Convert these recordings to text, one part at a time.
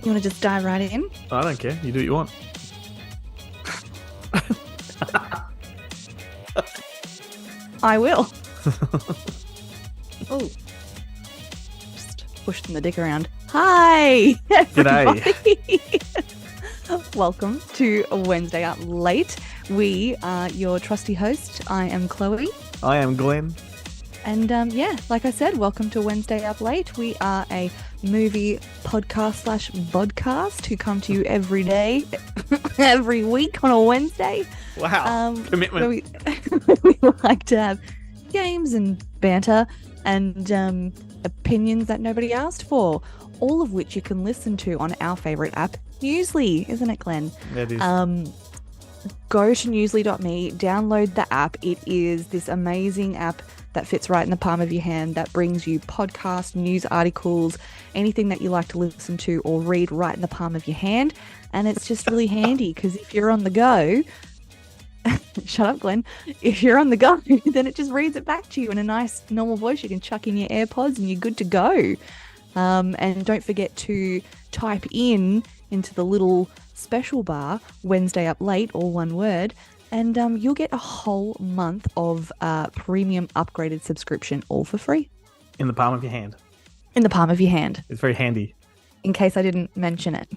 You want to just dive right in? I don't care. You do what you want. I will. Oh, just pushing the dick around. Hi, everybody. Welcome to Wednesday Up Late. We are your trusty host. I am Chloe. I am Glenn. And like I said, welcome to Wednesday Up Late. We are a movie podcast / vodcast who come to you every day, every week on a Wednesday. Wow, commitment. We like to have games and banter and opinions that nobody asked for, all of which you can listen to on our favourite app, Newsly, isn't it, Glenn? That is. Go to newsly.me, download the app. It is this amazing app that fits right in the palm of your hand that brings you podcasts, news articles, anything that you like to listen to or read right in the palm of your hand. And it's just really handy because if you're on the go, shut up, Glenn. If you're on the go, then it just reads it back to you in a nice normal voice. You can chuck in your AirPods and you're good to go. And don't forget to type into the little special bar, Wednesday Up Late, all one word, and you'll get a whole month of premium upgraded subscription, all for free. In the palm of your hand. In the palm of your hand. It's very handy. In case I didn't mention it.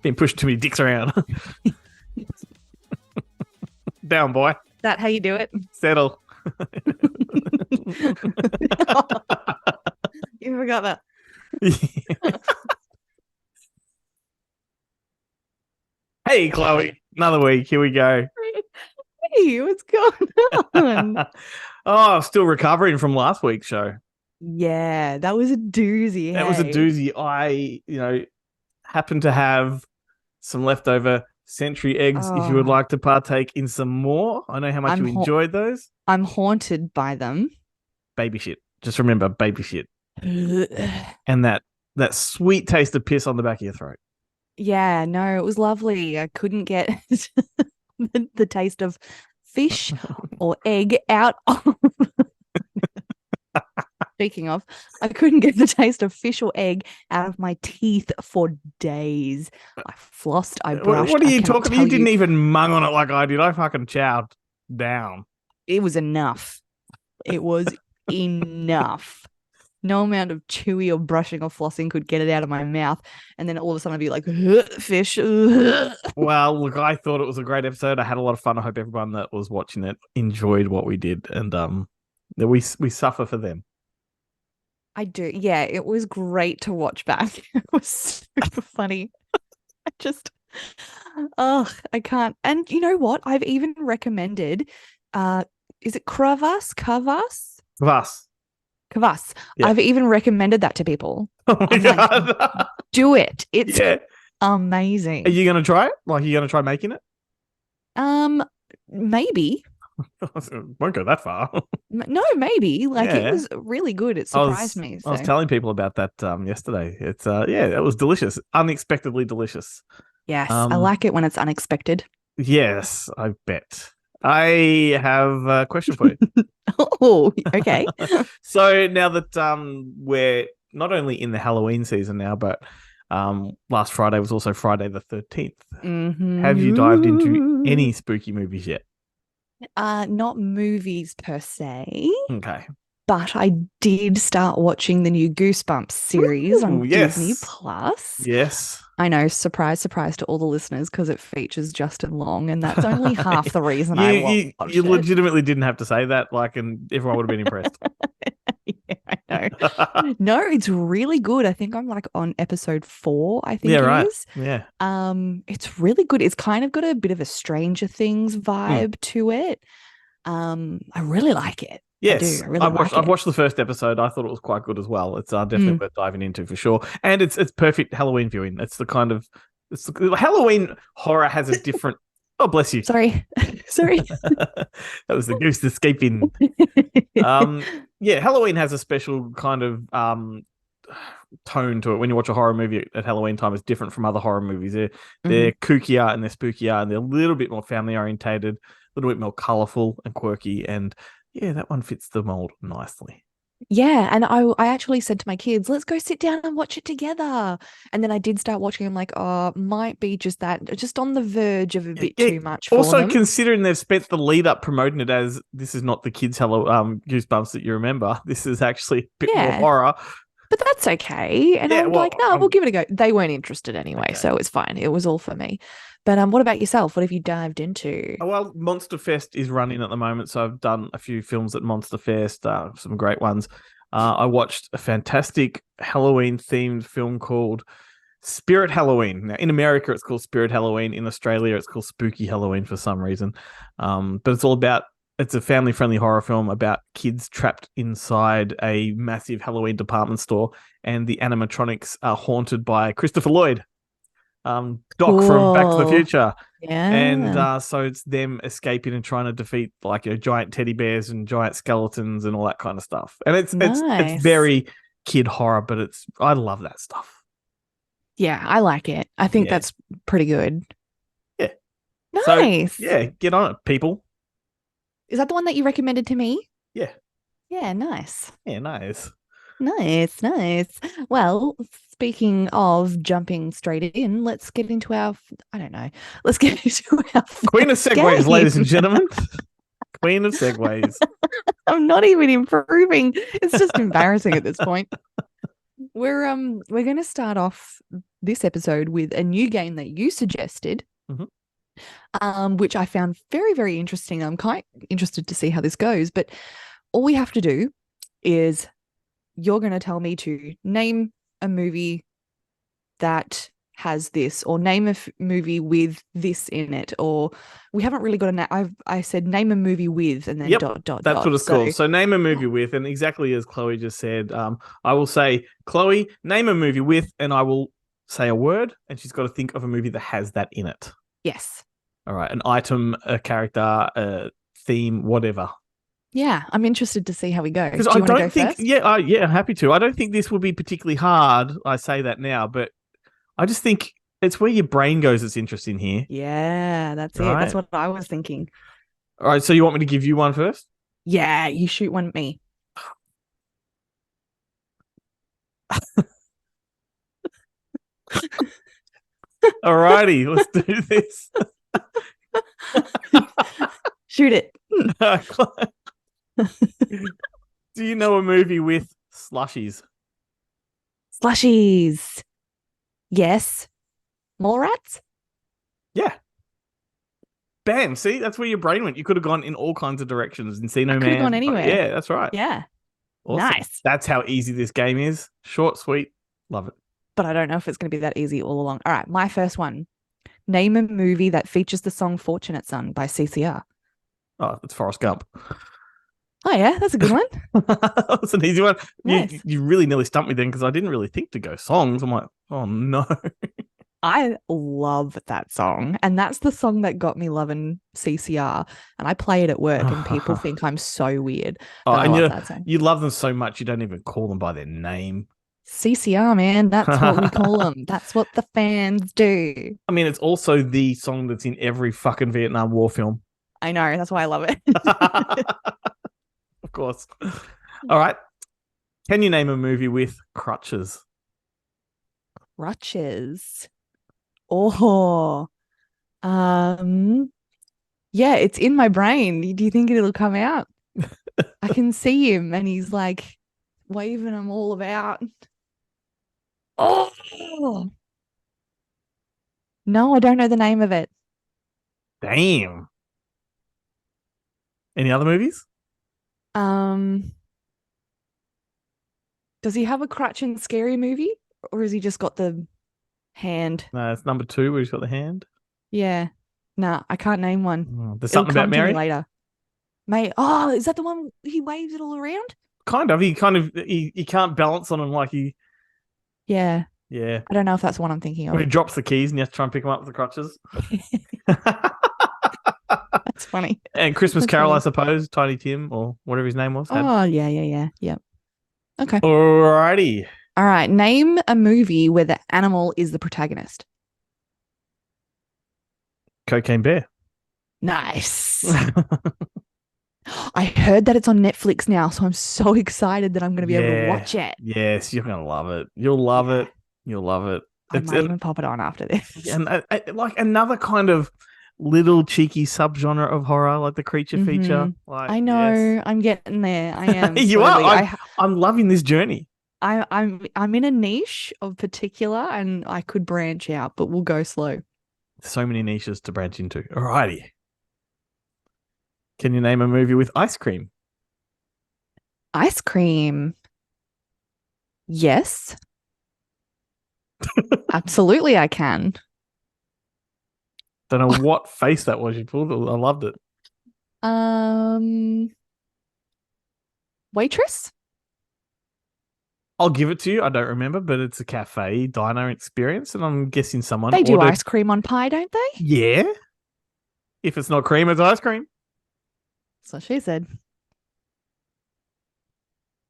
Been pushed too many dicks around. Down, boy. Is that how you do it? Settle. You forgot that. Hey, Chloe. Another week. Here we go. Hey, what's going on? I'm still recovering from last week's show. Yeah, that was a doozy. That was a doozy. I, happen to have some leftover Century eggs if you would like to partake in some more. I know how much you enjoyed those. I'm haunted by them. Baby shit. Just remember, baby shit. And that sweet taste of piss on the back of your throat. Yeah, no, it was lovely. I couldn't get the taste of fish or egg out of... Speaking of, I couldn't get the taste of fish or egg out of my teeth for days. I flossed, I brushed. What are you talking about? You didn't even mung on it like I did. I fucking chowed down. It was enough. It was enough. No amount of chewy or brushing or flossing could get it out of my mouth. And then all of a sudden I'd be like, fish. Well, look, I thought it was a great episode. I had a lot of fun. I hope everyone that was watching it enjoyed what we did. And we suffer for them. I do. Yeah, it was great to watch back. It was super funny. I can't. And you know what? I've even recommended, is it Kvass? Kvass. Yeah. I've even recommended that to people. Oh my God. Like, do it. It's amazing. Are you going to try it? Like, are you going to try making it? Maybe. Won't go that far. No, maybe. It was really good. It surprised me. So. I was telling people about that yesterday. It's that was delicious. Unexpectedly delicious. Yes, I like it when it's unexpected. Yes, I bet. I have a question for you. Oh, okay. So now that we're not only in the Halloween season now, but last Friday was also Friday the 13th. Mm-hmm. Have you dived into any spooky movies yet? Not movies per se. Okay. But I did start watching the new Goosebumps series on Disney Plus. Yes. I know, surprise, surprise to all the listeners, because it features Justin Long, and that's only half the reason I watched you it. legitimately didn't have to say that, and everyone would have been impressed. Yeah, I know. No, it's really good. I think I'm on episode 4, I think it is. Yeah. It's really good. It's kind of got a bit of a Stranger Things vibe to it. I really like it. Yes, I've watched the first episode. I thought it was quite good as well. It's definitely worth diving into for sure. And it's perfect Halloween viewing. Halloween horror has a different. Oh, bless you. Sorry. That was the ghost escaping. Halloween has a special kind of tone to it. When you watch a horror movie at Halloween time, it's different from other horror movies. They're kookier and they're spookier and they're a little bit more family orientated, a little bit more colorful and quirky. And yeah, that one fits the mold nicely. Yeah, and I actually said to my kids, let's go sit down and watch it together. And then I did start watching. I'm like, oh, might be just that, just on the verge of a bit Yeah. too much for Also, them. considering they've spent the lead up promoting it as this is not the kids' Hello Goosebumps that you remember. This is actually a bit more Yeah, horror. but that's okay. And Yeah, I'm like, well, no, we'll give it a go. They weren't interested anyway, okay. so it's fine. It was all for me. But what about yourself? What have you dived into? Well, Monster Fest is running at the moment, so I've done a few films at Monster Fest, some great ones. I watched a fantastic Halloween themed film called Spirit Halloween. Now, in America, it's called Spirit Halloween. In Australia, it's called Spooky Halloween for some reason. But it's a family friendly horror film about kids trapped inside a massive Halloween department store, and the animatronics are haunted by Christopher Lloyd, Doc from Back to the Cool. Future. And Yeah. so it's them escaping and trying to defeat like giant teddy bears and giant skeletons and all that kind of stuff. And it's Nice. very kid horror, but I love that stuff. Yeah, I like it. I think Yeah. that's pretty good. Yeah. So Nice. yeah, get on it, people. Is that the one that you recommended to me? Yeah. Yeah, nice. Yeah, nice. Nice, nice. Well, speaking of jumping straight in, let's get into I don't know. Let's get into our Queen of first segues, ladies and game. gentlemen. Queen of segues. I'm not even improving. It's just embarrassing at this point. We're going to start off this episode with a new game that you suggested. Mhm. Which I found very, very interesting. I'm quite interested to see how this goes. But all we have to do is you're going to tell me to name a movie that has this, or name a movie with this in it, or we haven't really got a name. I said name a movie with, and then Yep, dot dot that's dot. what it's called. So name a movie with, and exactly as Chloe just said, I will say, Chloe, name a movie with, and I will say a word, and she's got to think of a movie that has that in it. Yes. All right, an item, a character, a theme, whatever. Yeah, I'm interested to see how we go. Because Do I you want to don't go think, first? yeah, happy to. I don't think this will be particularly hard. I say that now, but I just think it's where your brain goes that's interesting here. Yeah, that's it. That's Right. what I was thinking. All right. So you want me to give you one first? Yeah, you shoot one at me. All righty. Let's do this. Shoot it. Do you know a movie with slushies? Slushies. Yes. Mole rats? Yeah. Bam. See, that's where your brain went. You could have gone in all kinds of directions. Encino Could have gone Man. anywhere. Yeah, that's right. Yeah. Awesome. Nice. That's how easy this game is. Short, sweet. Love it. But I don't know if it's going to be that easy all along. All right, my first one. Name a movie that features the song Fortunate Son by CCR. Oh, it's Forrest Gump. Oh, yeah, that's a good one. That's an easy one. Nice. You really nearly stumped me then because I didn't really think to go songs. I'm like, oh no. I love that song. And that's the song that got me loving CCR. And I play it at work and people think I'm so weird. But I love that song. You love them so much you don't even call them by their name. CCR, man. That's what we call them. That's what the fans do. I mean, it's also the song that's in every fucking Vietnam War film. I know. That's why I love it. Of course. All right. Can you name a movie with crutches? Crutches. Oh. Yeah, it's in my brain. Do you think it'll come out? I can see him and he's like waving them all about. Oh. No, I don't know the name of it. Damn. Any other movies? Does he have a crutch in Scary Movie? Or has he just got the hand? No, it's number 2 where he's got the hand. Yeah. Nah, I can't name one. There's It'll something about come to me Mary. later. Mate, oh, is that the one he waves it all around? Kind of. He can't balance on him like he. Yeah. Yeah. I don't know if that's the one I'm thinking When he of. drops the keys and you have to try and pick them up with the crutches. That's funny. And Christmas That's Carol, funny. I suppose. Tiny Tim or whatever his name was. Oh, yeah. Yep. Okay. Alrighty. All right. Name a movie where the animal is the protagonist. Cocaine Bear. Nice. I heard that it's on Netflix now, so I'm so excited that I'm going to be able to Yeah. watch it. Yes, you're gonna love it. You'll love Yeah, it. You'll love it. I It's might even pop it on after this. and like another kind of little cheeky subgenre of horror, like the creature feature. Like, I yes, know. I'm getting there. I am you are. slowly. I'm loving this journey. I'm in a niche of particular, and I could branch out, but we'll go slow. So many niches to branch into. Alrighty. Can you name a movie with ice cream? Ice cream. Yes, absolutely, I can. Don't know what face that was you pulled. I loved it. Um, Waitress. I'll give it to you. I don't remember, but it's a cafe diner experience, and I'm guessing someone They do ordered. ice cream on pie, don't they? Yeah. If it's not cream, it's ice cream. That's what she said.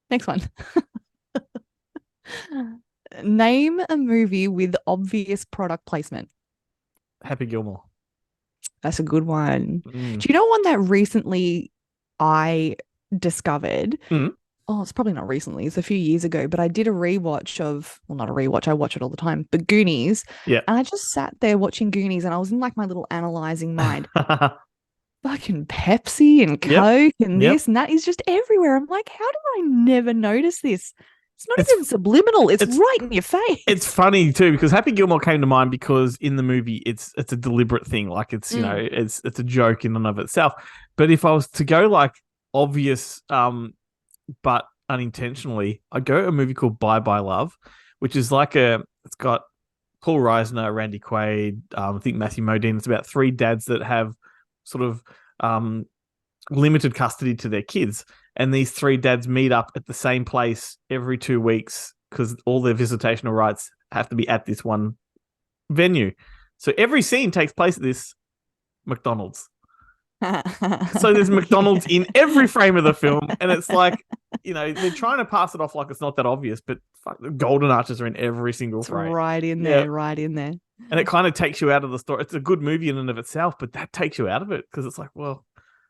Next one. Name a movie with obvious product placement. Happy Gilmore. That's a good one. Mm. Do you know one that recently I discovered? Mm. Oh, it's probably not recently. It's a few years ago, but I did a rewatch of, well, not a rewatch. I watch it all the time. But Goonies. Yeah. And I just sat there watching Goonies, and I was in like my little analyzing mind. Fucking Pepsi and Coke and this and that is just everywhere. I'm like, how did I never notice this? It's not even subliminal. It's right in your face. It's funny too because Happy Gilmore came to mind because in the movie it's a deliberate thing. Like it's you know it's a joke in and of itself. But if I was to go like obvious but unintentionally, I'd go to a movie called Bye Bye Love, which is like it's got Paul Reisner, Randy Quaid, I think Matthew Modine. It's about three dads that have sort of limited custody to their kids. And these three dads meet up at the same place every 2 weeks because all their visitational rights have to be at this one venue. So every scene takes place at this McDonald's. So there's McDonald's in every frame of the film. And it's like, you know, they're trying to pass it off like it's not that obvious, but fuck, the golden arches are in every single frame. Right in there, right in there. And it kind of takes you out of the story. It's a good movie in and of itself, but that takes you out of it because it's like, well,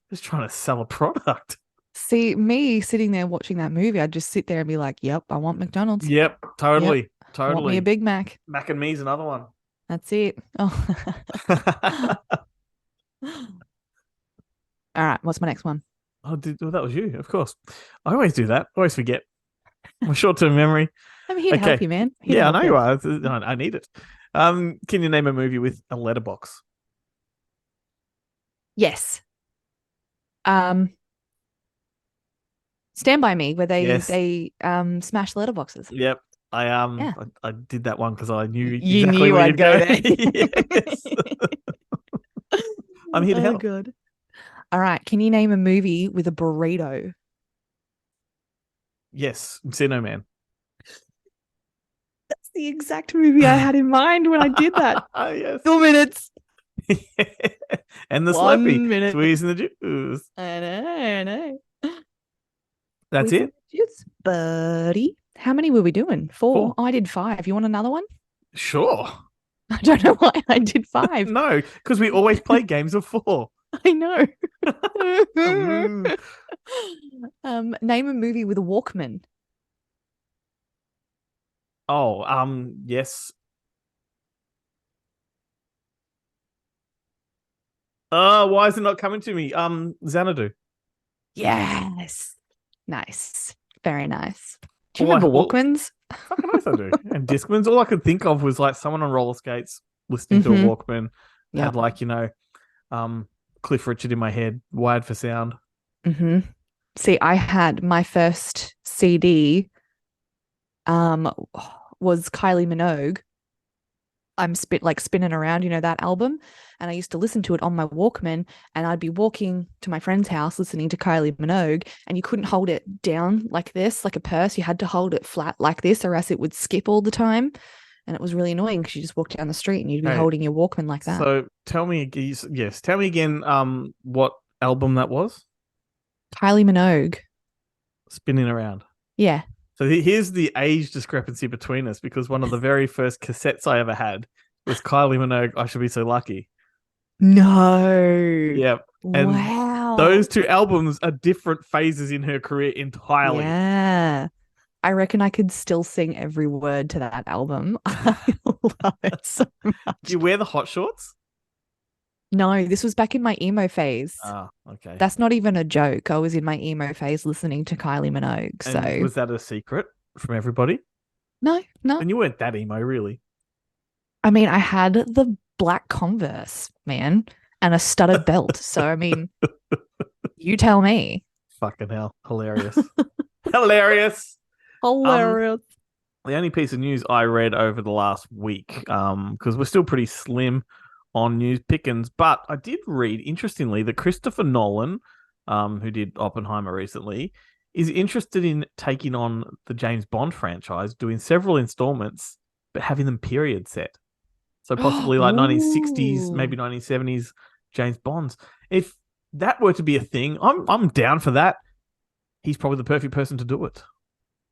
just trying to sell a product. See, me sitting there watching that movie, I'd just sit there and be like, yep, I want McDonald's. Yep, totally. Yep. Totally. Want me a Big Mac. Mac and me's another one. That's it. Oh. All right, what's my next one? Oh, that was you, of course. I always do that. I always forget. My short-term memory. I'm here to help you, man. I know you are. I need it. Can you name a movie with a letterbox? Yes. Stand By Me, where they smash letterboxes. Yep. I did that one because I knew exactly knew where I'd you'd go go. there. Yes. I'm here to help. Good. All right. Can you name a movie with a burrito? Yes, Encino Man. That's the exact movie I had in mind when I did that. Yes. 2 minutes. And the 1 Slurpee. minute. Squeezing the juice. I know. That's it? Juice, buddy. How many were we doing? 4. Oh, I did 5. You want another one? Sure. I don't know why I did 5. No, because we always play games of 4. I know. Name a movie with a Walkman. Oh, yes. Why is it not coming to me? Xanadu. Yes. Nice. Very nice. Do you remember Walkmans? Fucking nice I do. And Discmans. All I could think of was like someone on roller skates listening to a Walkman. Yep. Had like, Cliff Richard in my head, wired for sound. Mm-hmm. See, I had my first CD was Kylie Minogue. I'm spinning around, that album. And I used to listen to it on my Walkman, and I'd be walking to my friend's house listening to Kylie Minogue, and you couldn't hold it down like this, like a purse. You had to hold it flat like this, or else it would skip all the time. And it was really annoying because you just walked down the street and you'd be holding your Walkman like that. So tell me again what album that was? Kylie Minogue. Spinning Around. Yeah. So here's the age discrepancy between us, because one of the very first cassettes I ever had was Kylie Minogue, I Should Be So Lucky. No. Yep. Wow. Those two albums are different phases in her career entirely. Yeah. I reckon I could still sing every word to that album. I love it so Do much. you wear the hot shorts? No, this was back in my emo phase. Ah, okay. That's not even a joke. I was in my emo phase listening to Kylie Minogue. And So was that a secret from everybody? no. And you weren't that emo, really. I mean, I had the black Converse, man, and a studded belt. So I mean, you tell me. Fucking hell. Hilarious. Hilarious. Hilarious. The only piece of news I read over the last week, because we're still pretty slim on news pickings, but I did read, interestingly, that Christopher Nolan, who did Oppenheimer recently, is interested in taking on the James Bond franchise, doing several installments, but having them period set. So possibly like 1960s, Ooh. maybe 1970s James Bonds. If that were to be a thing, I'm down for that. He's probably the perfect person to do it.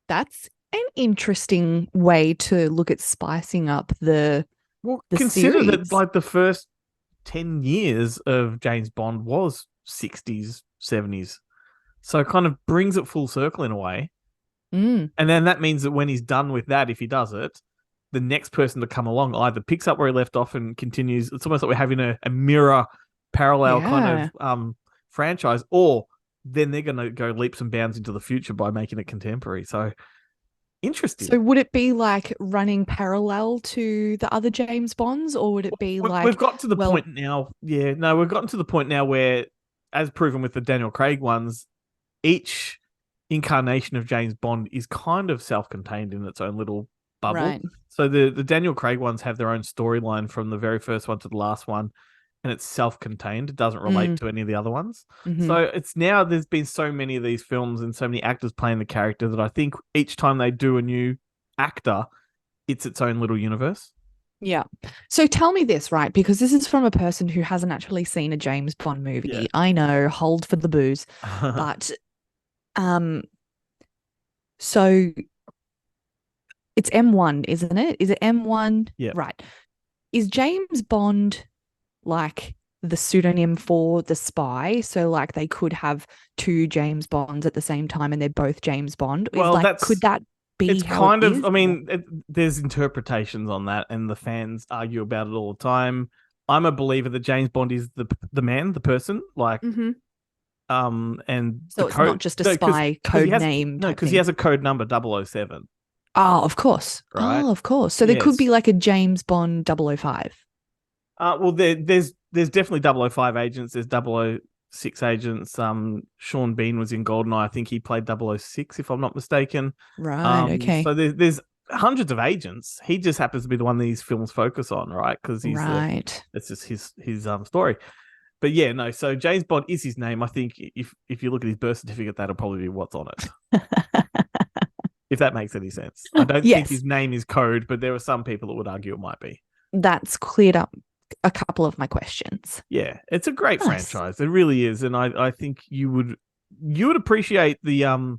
That's an interesting way to look at spicing up the Consider that series. like the first 10 years of James Bond was 60s, 70s. So it kind of brings it full circle in a way. Mm, And then that means that when he's done with that, if he does it, the next person to come along either picks up where he left off and continues. It's almost like we're having a mirror parallel kind of franchise, or then they're going to go leaps and bounds into the future by making it contemporary. So interesting. So would it be like running parallel to the other James Bonds, or would it be like we've got to the point now? Yeah, no, we've gotten to the point now where, as proven with the Daniel Craig ones, each incarnation of James Bond is kind of self-contained in its own little bubble. Right. So the Daniel Craig ones have their own storyline from the very first one to the last one, and it's self-contained. It doesn't relate to any of the other ones. Mhm. So it's now there's been so many of these films and so many actors playing the character that I think each time they do a new actor, it's its own little universe. Yeah. So tell me this, right? Because this is from a person who hasn't actually seen a James Bond movie. Yeah. I know, hold for the booze. But so it's M1, isn't it? Is it M1? Yeah. Right. Is James Bond like the pseudonym for the spy? So like they could have two James Bonds at the same time and they're both James Bond? Well, could that be it's how kind it of is? I mean there's interpretations on that and the fans argue about it all the time. I'm a believer that James Bond is the man, the person, like Mhm. and So it's not just a spy code name. No, because he has a code number 007. Oh, of course. Right? Oh, of course. So there could be Yes. like a James Bond 005. Well, there's definitely 005 agents. There's 006 agents. Sean Bean was in Goldeneye. I think he played 006, if I'm not mistaken. Right. Okay. So there's hundreds of agents. He just happens to be the one these films focus on, right? Because he's Right. it's just his story. But yeah, no. So James Bond is his name. I think if you look at his birth certificate, that'll probably be what's on it. If that makes any sense. I don't Yes. think his name is code, but there are some people that would argue it might be. That's cleared up a couple of my questions. Yeah, it's a great Nice. franchise. It really is, and I think you would appreciate the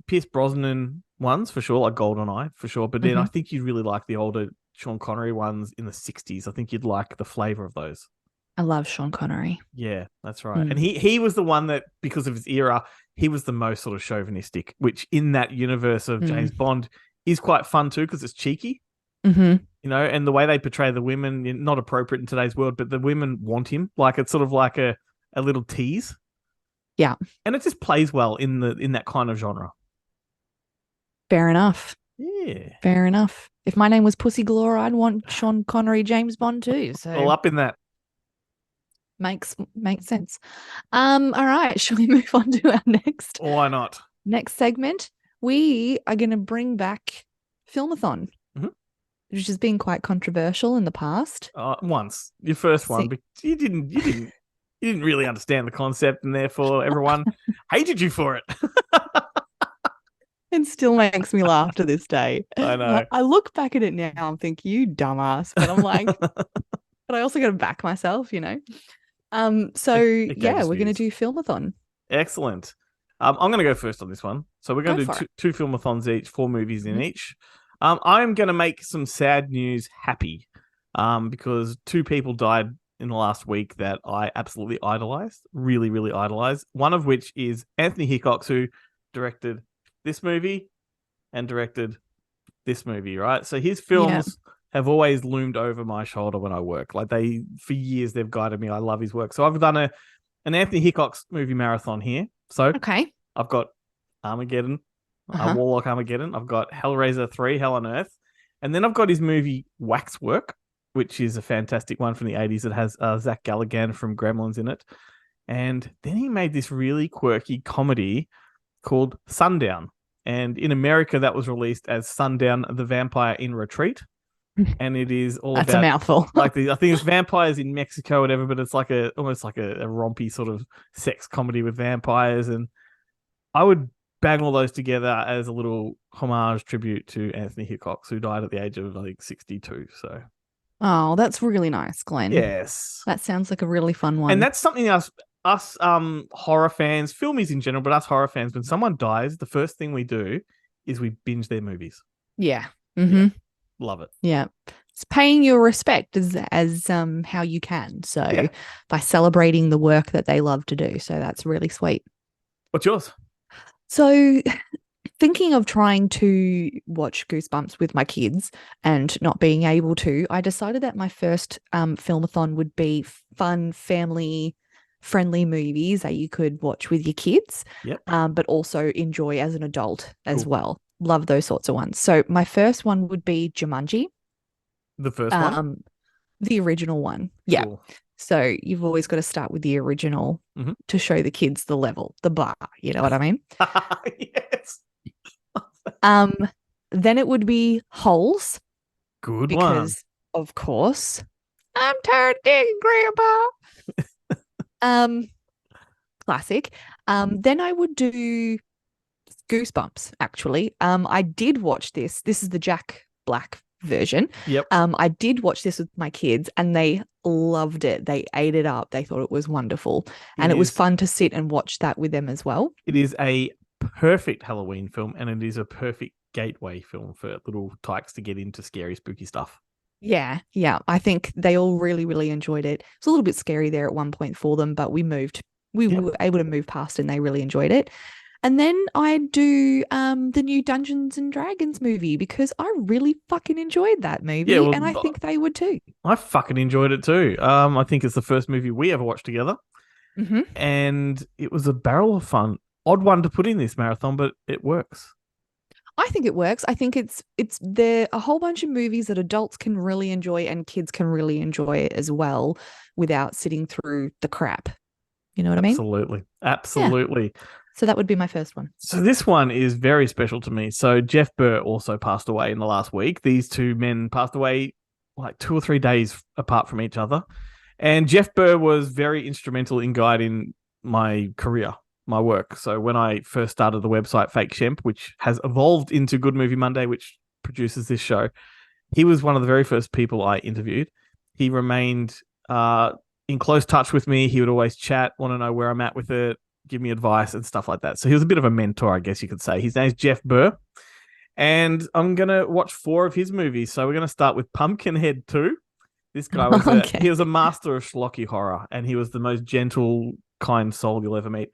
Pierce Brosnan ones for sure, like GoldenEye for sure. But then I think you'd really like the older Sean Connery ones in the 60s. I think you'd like the flavor of those. I love Sean Connery. Yeah, that's right. And he was the one that, because of his era, he was the most sort of chauvinistic, which in that universe of James Bond is quite fun too, because it's cheeky. Mm-hmm. You know, and the way they portray the women, not appropriate in today's world, but the women want him. Like it's sort of like a little tease. Yeah. And it just plays well in that kind of genre. Fair enough. Yeah. Fair enough. If my name was Pussy Galore, I'd want Sean Connery James Bond too. So All up in that. makes sense. All right. Shall we move on to our Why not? next segment? We are going to bring back Filmathon, which has been quite controversial in the past. Once your first one, but you didn't really understand the concept, and therefore everyone hated you for it. It still makes me laugh to this day. I know. I look back at it now and think, you dumbass. But I'm like, but I also got to back myself, you know. So yeah, we're going to do Filmathon. Excellent. I'm going to go first on this one. So we're going to do two Filmathons each, 4 movies in each. I'm going to make some sad news happy, because 2 people died in the last week that I absolutely idolized, really, really idolized. One of which is Anthony Hickox, who directed this movie and directed this movie, right? So his Yeah. films have always loomed over my shoulder when I work. Like for years, they've guided me. I love his work. So I've done an Anthony Hickox movie marathon here. So Okay. I've got Armageddon, Uh-huh. Warlock Armageddon. I've got Hellraiser 3, Hell on Earth. And then I've got his movie Waxwork, which is a fantastic one from the 80s. It has Zach Galligan from Gremlins in it. And then he made this really quirky comedy called Sundown. And in America, that was released as Sundown, the Vampire in Retreat. And it is all That's about a mouthful. I think it's vampires in Mexico, or whatever, but it's like almost like a rompy sort of sex comedy with vampires. And I would bang all those together as a little homage tribute to Anthony Hickox, who died at the age of, I think, 62. So Oh, that's really nice, Glenn. yes. That sounds like a really fun one. And that's something us horror fans, filmies in general, but us horror fans, when someone dies, the first thing we do is we binge their movies. Yeah. Mm-hmm. Love it. Yeah. It's paying your respect as how you can. So Yeah. by celebrating the work that they love to do. So that's really sweet. What's yours? So thinking of trying to watch Goosebumps with my kids and not being able to, I decided that my first filmathon would be fun, family-friendly movies that you could watch with your kids, Yep. but also enjoy as an adult as Cool. well. Love those sorts of ones. So my first one would be Jumanji. The first one? The original one. Yeah. Cool. So you've always got to start with the original to show the kids the level, the bar. You know what I mean? Yes. Then it would be Holes. Good because, of course, I'm tired of digging, Grandpa. Classic. Then I would do Goosebumps, actually. I did watch this. This is the Jack Black version. Yep. I did watch this with my kids and they loved it. They ate it up. They thought it was wonderful. And it was fun to sit and watch that with them as well. It is a perfect Halloween film and it is a perfect gateway film for little tykes to get into scary, spooky stuff. Yeah. I think they all really, really enjoyed it. It's a little bit scary there at one point for them, but we were able to move past and they really enjoyed it. And then I'd do the new Dungeons and Dragons movie because I really fucking enjoyed that movie. Yeah, well, and I think they would too. I fucking enjoyed it too. I think it's the first movie we ever watched together. Mm-hmm. And it was a barrel of fun. Odd one to put in this marathon, but it works. I think it works. I think it's there a whole bunch of movies that adults can really enjoy and kids can really enjoy it as well without sitting through the crap. You know what I mean? Absolutely. Yeah. So that would be my first one. So this one is very special to me. So Jeff Burr also passed away in the last week. These two men passed away like 2 or 3 days apart from each other. And Jeff Burr was very instrumental in guiding my career, my work. So when I first started the website Fake Shemp, which has evolved into Good Movie Monday, which produces this show, he was one of the very first people I interviewed. He remained in close touch with me. He would always chat, want to know where I'm at with it, give me advice and stuff like that. So he was a bit of a mentor, I guess you could say. His name's Jeff Burr. And I'm going to watch 4 of his movies. So we're going to start with Pumpkinhead 2. This guy was he was a master of schlocky horror, and he was the most gentle, kind soul you'll ever meet.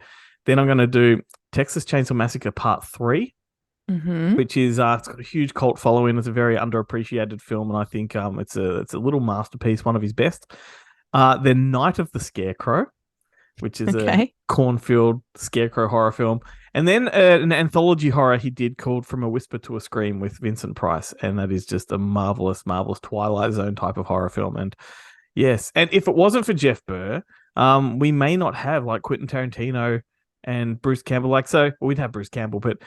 Then I'm going to do Texas Chainsaw Massacre Part 3, which is it's got a huge cult following. It's a very underappreciated film, and I think it's a little masterpiece, one of his best. Then Night of the Scarecrow, which is a cornfield scarecrow horror film. And then an anthology horror he did called From a Whisper to a Scream with Vincent Price. And that is just a marvelous, marvelous Twilight Zone type of horror film. And yes, and if it wasn't for Jeff Burr, we may not have like Quentin Tarantino and Bruce Campbell. We'd have Bruce Campbell, but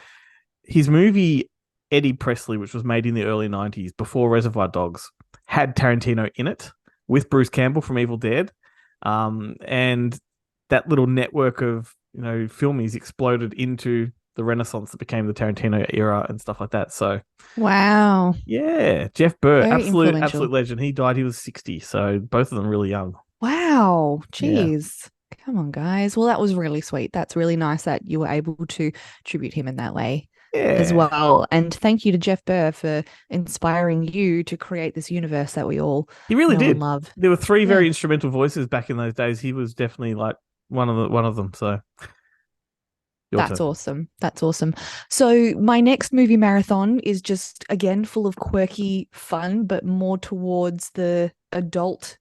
his movie Eddie Presley, which was made in the early 90s before Reservoir Dogs, had Tarantino in it with Bruce Campbell from Evil Dead. And that little network of filmies exploded into the Renaissance that became the Tarantino era and stuff like that. So, wow, yeah, Jeff Burr, very absolute legend. He died; he was 60, so both of them really young. Wow, jeez, come on, guys. Well, that was really sweet. That's really nice that you were able to tribute him in that way. as Yeah. well. And thank you to Jeff Burr for inspiring you to create this universe that we all He really know and did. love. There were three Yeah. very instrumental voices back in those days. He was definitely like one of them. So your That's turn. awesome. That's awesome. So my next movie marathon is just again full of quirky fun, but more towards the adult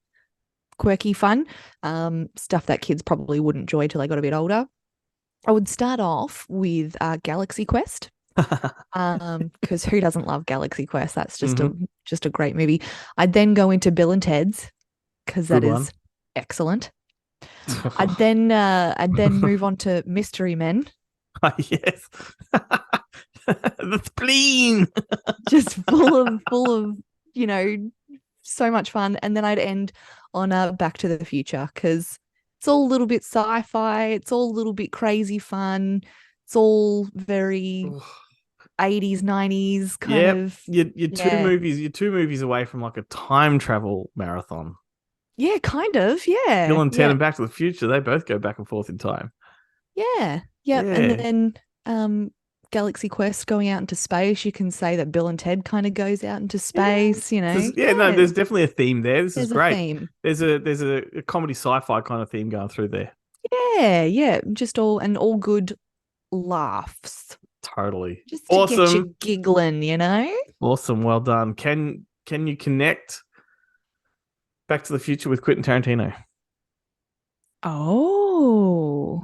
quirky fun. Stuff that kids probably wouldn't enjoy till they got a bit older. I would start off with Galaxy Quest. Because who doesn't love Galaxy Quest? That's just a great movie. I'd then go into Bill and Ted's because that Good one. is excellent. I'd then move on to Mystery Men, Yes. The spleen. just full of you know so much fun. And then I'd end on Back to the Future because it's all a little bit sci-fi. It's all a little bit crazy fun. It's all very 80s, 90s kind Yep. of. You're Yeah. you're 2 movies away from like a time travel marathon. Yeah, kind of. Yeah. Bill and Ted Yeah. and Back to the Future, they both go back and forth in time. Yeah. Yep. And Yeah. then Galaxy Quest going out into space. You can say that Bill and Ted kind of goes out into space, you know. No, there's definitely a theme there. This is There's a great. theme. There's a comedy sci-fi kind of theme going through there. Yeah, yeah. Just all good laughs. Totally. Just to get you Awesome. giggling, you know? Awesome. Well done. Can you connect Back to the Future with Quentin Tarantino? Oh.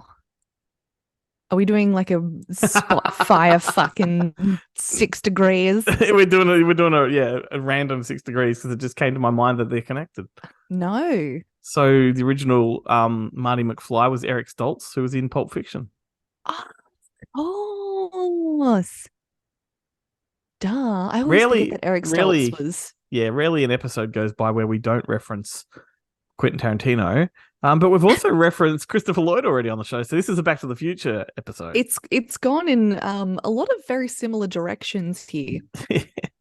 Are we doing like a spot fire fucking 6 degrees? we're doing a random 6 degrees because it just came to my mind that they're connected. No. So the original Marty McFly was Eric Stoltz, who was in Pulp Fiction. Oh, duh. I always Rarely- forget that Eric rarely- Stoltz was. Yeah, rarely an episode goes by where we don't reference Quentin Tarantino. But we've also referenced Christopher Lloyd already on the show. So this is a Back to the Future episode. It's gone in a lot of very similar directions here.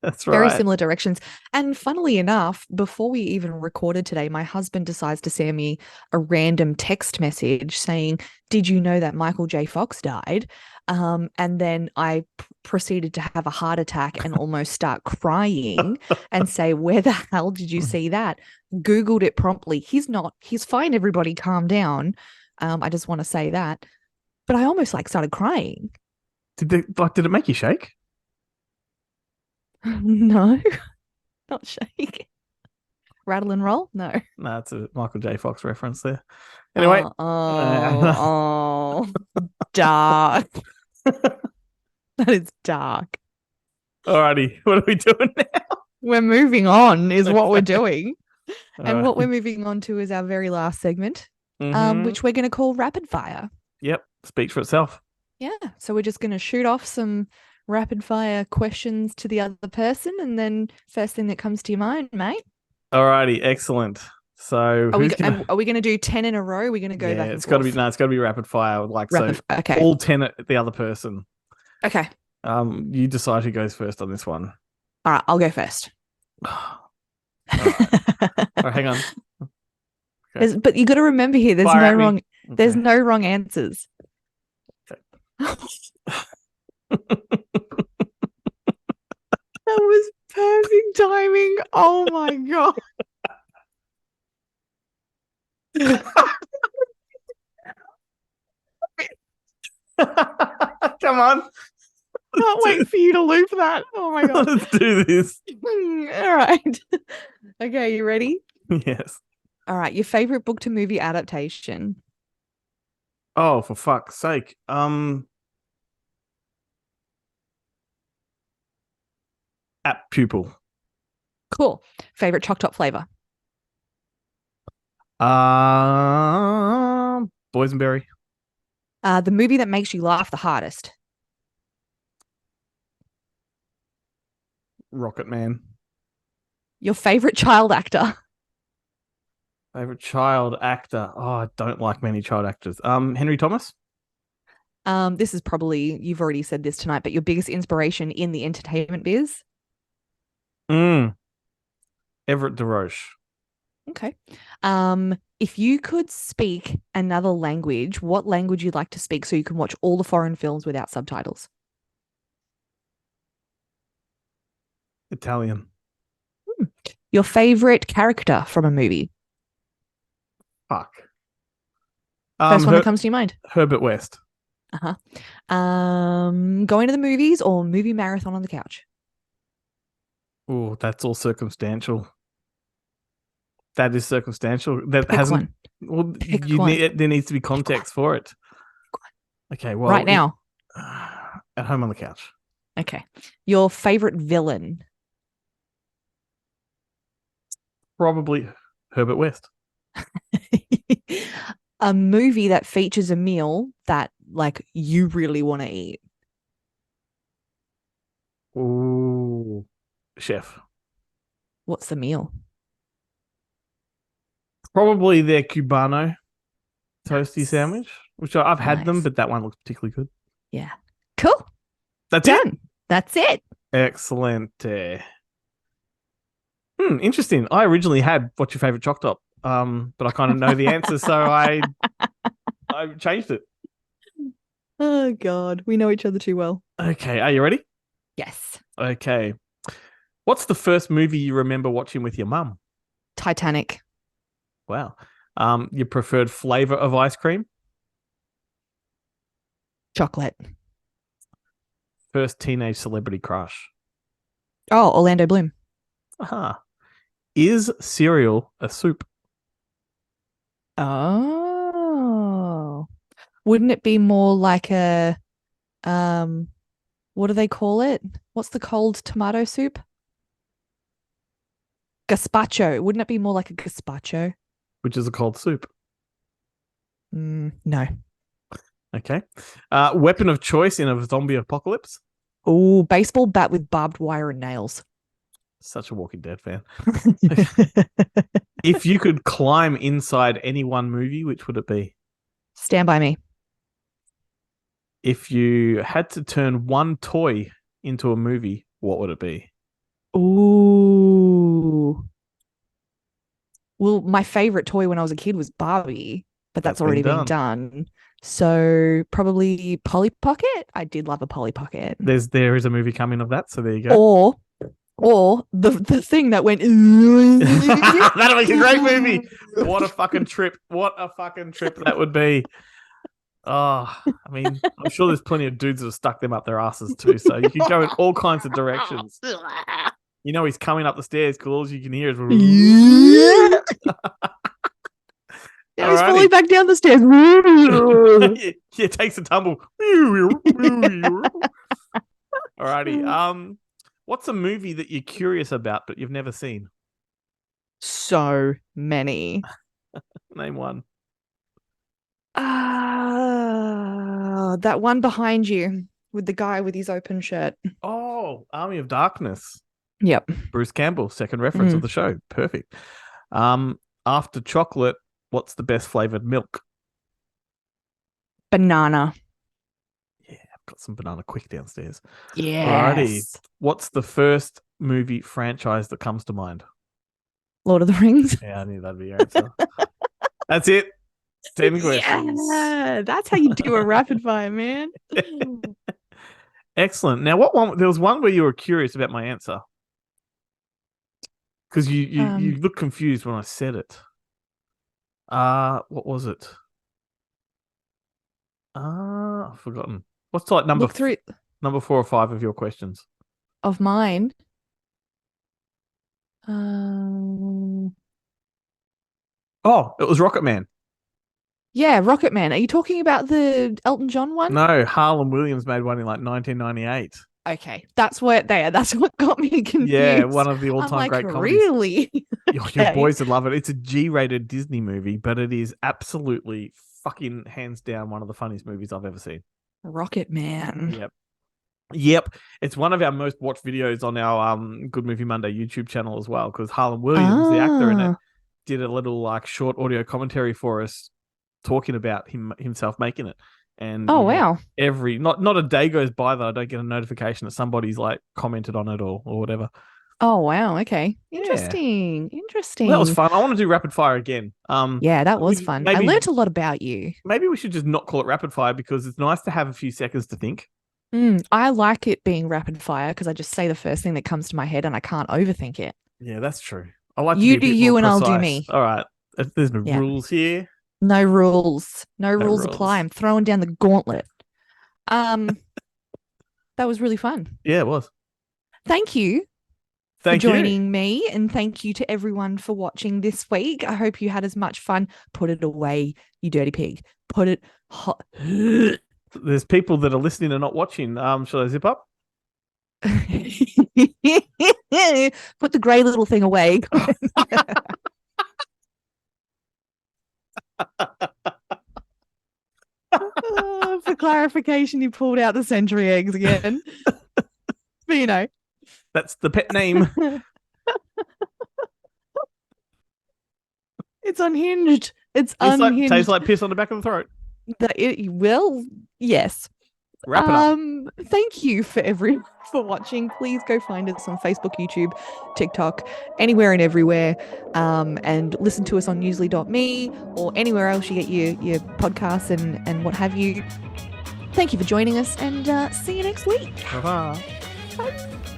That's right. Very similar directions. And funnily enough, before we even recorded today, my husband decides to send me a random text message saying, "Did you know that Michael J. Fox died?" And then I proceeded to have a heart attack and almost start crying and say, "Where the hell did you see that?" Googled it promptly. He's fine. Everybody calm down. I just want to say that. But I almost started crying. Did it make you shake? No, not shake. Rattle and roll? No. No, it's a Michael J. Fox reference there. Anyway. Dark. That is dark. Alrighty, what are we doing now? We're moving on is what we're doing. And All what right. we're moving on to is our very last segment, Mhm. which we're going to call Rapid Fire. Yep, speaks for itself. Yeah. So we're just going to shoot off some rapid fire questions to the other person. And then first thing that comes to your mind, mate. Alrighty, excellent. So Are we who's going to do 10 in a row? Are we going to go back and it's got to be forth? it's got to be rapid fire. Okay. all 10 at the other person. Okay. You decide who goes first on this one. All right. I'll go first. All right, hang on. But you got to remember here, there's Fire no at me. wrong. There's Okay. no wrong answers. That was perfect timing. Oh my god. Come on. Can't wait for you to loop that. Oh my god. Let's do this. All right. Okay, you ready? Yes. All right. Your favorite book to movie adaptation? Oh, for fuck's sake. App Pupil. Cool. Favorite Choc Top flavor? Boysenberry. The movie that makes you laugh the hardest? Rocket Man. Your favorite child actor? Favorite child actor. Oh, I don't like many child actors. Henry Thomas. This is probably, you've already said this tonight, but your biggest inspiration in the entertainment biz? Everett DeRoche. Okay. If you could speak another language, what language you'd like to speak so you can watch all the foreign films without subtitles? Italian. Your favorite character from a movie? Fuck. First one that comes to your mind. Herbert West. Uh-huh. Going to the movies or movie marathon on the couch? Oh, that's all circumstantial. That is circumstantial. That Pick hasn't. one. Well, Pick one. there needs to be context for it. Okay, well, right now. At home on the couch. Okay. Your favorite villain? Probably Herbert West. A movie that features a meal that like you really want to eat. Ooh, Chef. What's the meal? Probably their Cubano toasty sandwich, which I've had them, Nice. but that one looks particularly good. Yeah. Cool. That's Done. it. That's it. Excellent. Interesting. I originally had what's your favorite choc top, but I kind of know the answer, so I changed it. Oh God, we know each other too well. Okay, are you ready? Yes. Okay. What's the first movie you remember watching with your mum? Titanic. Wow. Your preferred flavor of ice cream? Chocolate. First teenage celebrity crush? Oh, Orlando Bloom. Aha. Is cereal a soup? Oh. Wouldn't it be more like a what do they call it? What's the cold tomato soup? Gazpacho. Wouldn't it be more like a gazpacho? Which is a cold soup. No. Okay. Weapon of choice in a zombie apocalypse? Oh, baseball bat with barbed wire and nails. Such a Walking Dead fan. If you could climb inside any one movie, which would it be? Stand by Me. If you had to turn one toy into a movie, what would it be? Ooh. Well, my favorite toy when I was a kid was Barbie, but that's already been done. So probably Polly Pocket. I did love a Polly Pocket. There is a movie coming of that, so there you go. Or the thing that went. That'll make a great movie. What a fucking trip! What a fucking trip that would be. Oh, I mean, I'm sure there's plenty of dudes that have stuck them up their asses too. So you could go in all kinds of directions. You know he's coming up the stairs, because all you can hear is. Now he's falling back down the stairs. Yeah, takes a tumble. Alrighty. What's a movie that you're curious about but you've never seen? So many. Name one. That one behind you with the guy with his open shirt. Oh, Army of Darkness. Yep. Bruce Campbell, second reference of the show. Perfect. After chocolate, what's the best flavored milk? Banana. Yeah, I've got some banana quick downstairs. Yes. Alrighty. What's the first movie franchise that comes to mind? Lord of the Rings. Yeah, I knew that'd be your answer. That's it. 10 questions. Yeah, that's how you do a rapid fire, man. Excellent. Now, what one? There was one where you were curious about my answer because you looked confused when I said it. What was it? I've forgotten. What's like number 4 or 5 of your questions? Of mine. Oh, it was Rocket Man. Yeah, Rocket Man. Are you talking about the Elton John one? No, Harlan Williams made one in like 1998. Okay, that's what got me confused. Yeah, one of the all-time great comedies. Really? Your boys would love it. It's a G-rated Disney movie, but it is absolutely fucking hands down one of the funniest movies I've ever seen. Rocket Man. Yep. It's one of our most watched videos on our Good Movie Monday YouTube channel as well, because Harlan Williams, the actor in it, did a little like short audio commentary for us talking about himself making it. And wow. Not a day goes by that I don't get a notification that somebody's like commented on it or whatever. Oh wow, okay. Interesting. Well, that was fun. I want to do rapid fire again. Yeah, that was fun. I learned a lot about you. Maybe we should just not call it rapid fire because it's nice to have a few seconds to think. I like it being rapid fire because I just say the first thing that comes to my head and I can't overthink it. Yeah, that's true. I like to be You a do bit more you and I'll do precise. me. All right. If there's no Yeah. rules here. No rules. No No rules apply. rules. I'm throwing down the gauntlet. Um, that was really fun. Yeah, it was. Thank you for Thank you. joining me, and thank you to everyone for watching this week. I hope you had as much fun. Put it away, you dirty pig. Put it hot. There's people that are listening and not watching. Should I zip up? Put the grey little thing away. For clarification, you pulled out the century eggs again. But you know. That's the pet name. It's unhinged. It's unhinged. Tastes like piss on the back of the throat. Well, yes. Wrap it up. Thank you for watching. Please go find us on Facebook, YouTube, TikTok, anywhere and everywhere. And listen to us on newsly.me or anywhere else you get your podcasts and what have you. Thank you for joining us, and see you next week. Bye-bye. Bye.